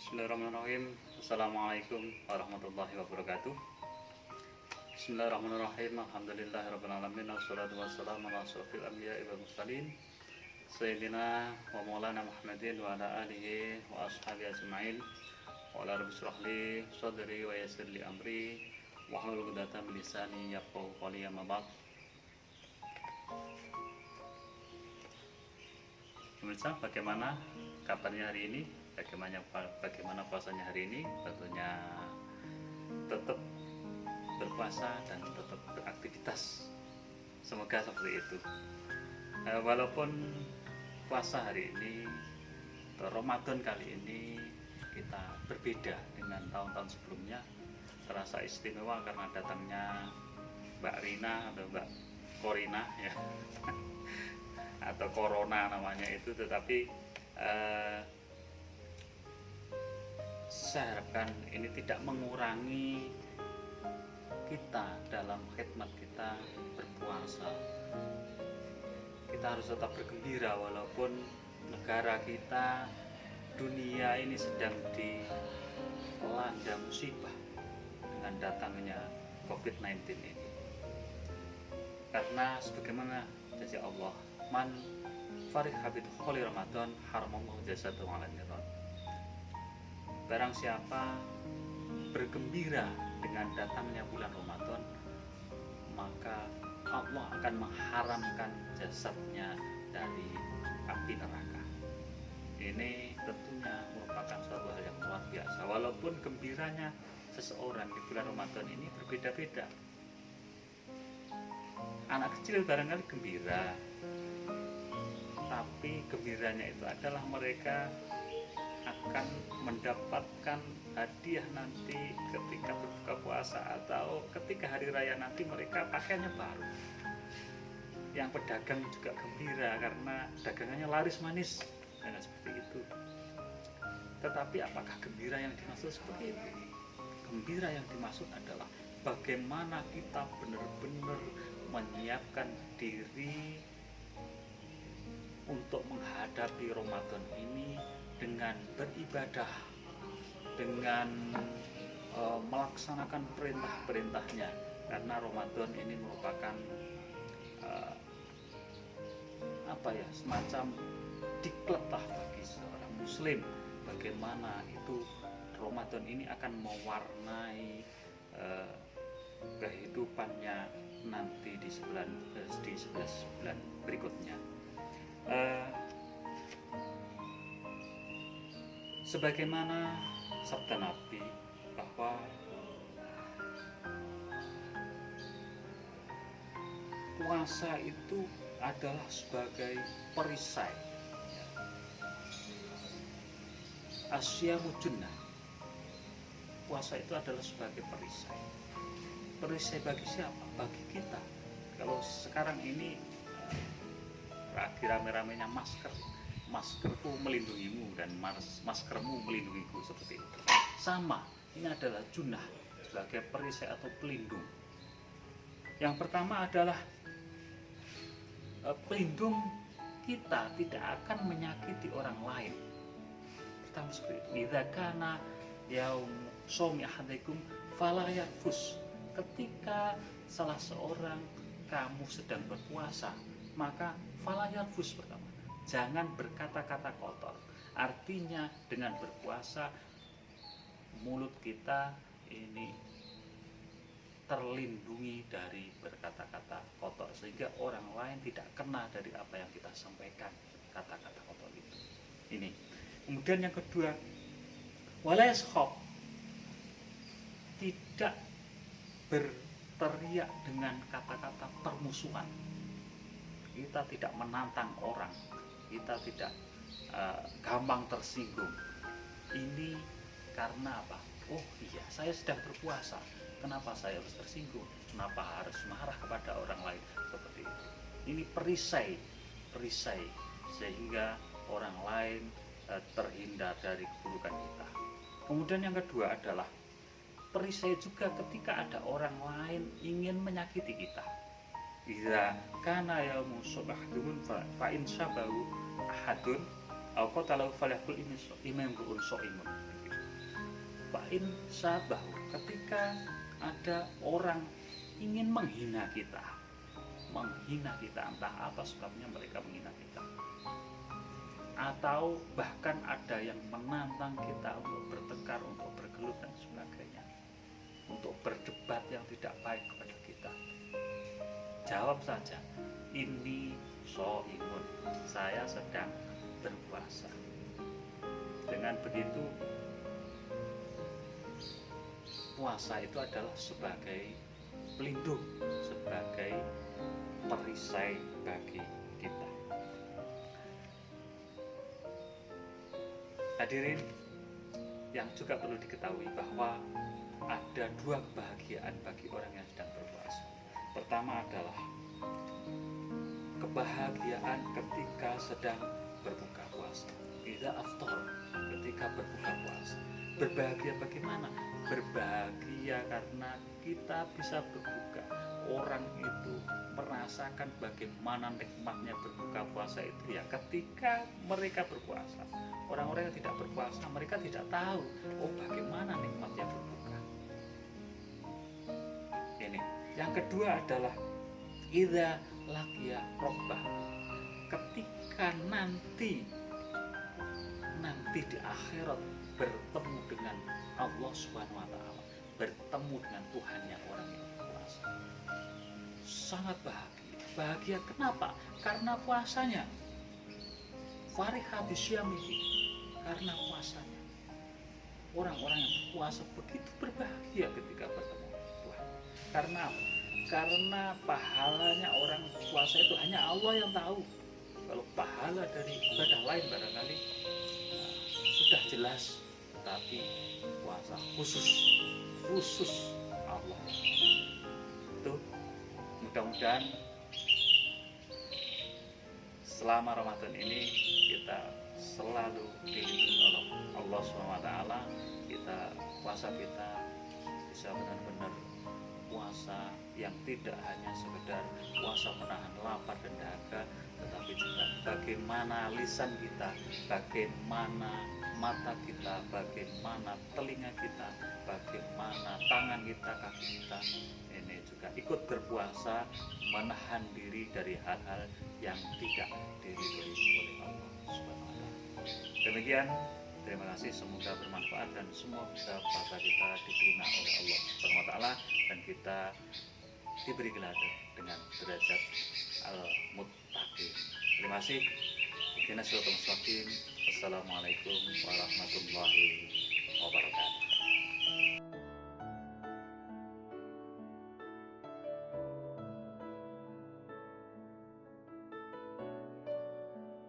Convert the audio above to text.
Bismillahirrahmanirrahim. Assalamualaikum warahmatullahi wabarakatuh. Bismillahirrahmanirrahim. Alhamdulillahirrabbilalamin. Wassalatu wassalamu ala asrofil anbiya'i wal mursalin Sayyidina wa maulana Muhammadin wa ala alihi wa ashabihi ajma'in. Wa ala rabbi shrah li sadri wa yassir li amri wa hlul 'uqdatam min lisani yafqahu qawli. Amma ba'd. Pemirsa, bagaimana kabarnya hari ini? Bagaimana puasanya hari ini? Tentunya tetap berpuasa dan tetap beraktivitas. Semoga seperti itu. Walaupun puasa hari ini atau Ramadan kali ini kita berbeda dengan tahun-tahun sebelumnya, terasa istimewa karena datangnya Mbak Rina atau Mbak Korina ya atau Corona namanya itu, tetapi saya harapkan ini tidak mengurangi kita dalam khidmat kita berpuasa. Kita harus tetap bergembira walaupun negara kita, dunia ini sedang dilanda musibah dengan datangnya COVID-19 ini. Karena sebagaimana janji Allah, man farih habit kholi Ramadan haramallahu jasadu ala niran. Barang siapa bergembira dengan datangnya bulan Ramadan, maka Allah akan mengharamkan jasadnya dari api neraka. Ini tentunya merupakan suatu hal yang luar biasa. Walaupun gembiranya seseorang di bulan Ramadan ini berbeda-beda. Anak kecil barangkali gembira, tapi gembiranya itu adalah mereka akan mendapatkan hadiah nanti ketika berbuka puasa atau ketika hari raya nanti mereka pakaiannya baru. Yang pedagang juga gembira karena dagangannya laris manis dan seperti itu. Tetapi apakah gembira yang dimaksud seperti itu? Gembira yang dimaksud adalah bagaimana kita benar-benar menyiapkan diri untuk menghadapi Ramadan ini dengan beribadah, dengan melaksanakan perintah-perintahnya, karena Ramadan ini merupakan semacam diklat bagi seorang muslim, bagaimana itu Ramadan ini akan mewarnai kehidupannya nanti di 11 bulan berikutnya. Sebagaimana sabda Nabi bahwa puasa itu adalah sebagai perisai. Asyamu junnah. Puasa itu adalah sebagai perisai. Perisai bagi siapa? Bagi kita. Kalau sekarang ini lagi rame-ramenya maskerku melindungimu dan maskermu melindungiku, seperti itu. Sama, ini adalah junnah sebagai perisai atau pelindung. Yang pertama adalah pelindung kita tidak akan menyakiti orang lain. Pertama seperti itu. Idza kana yaum shaumi ahadikum fala yarfus. Ketika salah seorang kamu sedang berpuasa, maka fala yarfus pertama. Jangan berkata-kata kotor. Artinya dengan berpuasa mulut kita ini terlindungi dari berkata-kata kotor, sehingga orang lain tidak kena dari apa yang kita sampaikan, kata-kata kotor itu. Ini. Kemudian yang kedua, wala yashab, tidak berteriak dengan kata-kata permusuhan. Kita tidak menantang orang, kita tidak gampang tersinggung. Ini karena apa? Oh iya, saya sedang berpuasa. Kenapa saya harus tersinggung? Kenapa harus marah kepada orang lain? Seperti itu. Ini perisai sehingga orang lain terhindar dari keburukan kita. Kemudian yang kedua adalah perisai juga ketika ada orang lain ingin menyakiti kita. Idza kana yaumu subahdumun fa in sabahu ahadun au qatalahu falyakul imam bu'un shaimun. fa'in sabahu, ketika ada orang ingin menghina kita, entah apa sebabnya mereka menghina kita, atau bahkan ada yang menantang kita untuk bertengkar, untuk bergelut dan sebagainya, untuk berdebat yang tidak baik kepada kita, jawab saja, ini shaimun, saya sedang berpuasa. Dengan begitu, puasa itu adalah sebagai pelindung, sebagai perisai bagi kita. Hadirin yang juga perlu diketahui bahwa ada dua kebahagiaan bagi orang yang sedang berpuasa. Pertama adalah kebahagiaan ketika sedang berbuka puasa, idza aftar, ketika berbuka puasa. Berbahagia bagaimana? Berbahagia karena kita bisa berbuka. Orang itu merasakan bagaimana nikmatnya berbuka puasa itu ya ketika mereka berpuasa. Orang-orang yang tidak berpuasa, mereka tidak tahu bagaimana nikmatnya berbuka. Ini. Yang kedua adalah idza laqiya rabbah, ketika nanti di akhirat bertemu dengan Allah Subhanahu wa taala, bertemu dengan Tuhan yang orang yang berpuasa. Sangat bahagia. Bahagia kenapa? Karena puasanya. Fariha bisyamihi, karena puasanya. Orang-orang yang berpuasa begitu berbahagia ketika bertemu Tuhan. Karena apa? Karena pahalanya orang puasa itu hanya Allah yang tahu. Kalau pahala dari ibadah lain barangkali sudah jelas, tapi puasa khusus Allah. Itu mudah-mudahan selama Ramadan ini kita selalu dilindungi oleh Allah SWT. Puasa kita bisa benar-benar puasa yang tidak hanya sekedar puasa menahan lapar dan dahaga, tetapi juga bagaimana lisan kita, bagaimana mata kita, bagaimana telinga kita, bagaimana tangan kita, kaki kita, ini juga ikut berpuasa menahan diri dari hal-hal yang tidak diridhoi oleh Allah Subhanahu wa taala. Demikian, terima kasih, semoga bermanfaat dan semoga puasa kita diterima oleh Allah Subhanahu wa taala dan kita diberi gelar dengan derajat al-muttaqin. Terima kasih. Assalamualaikum warahmatullahi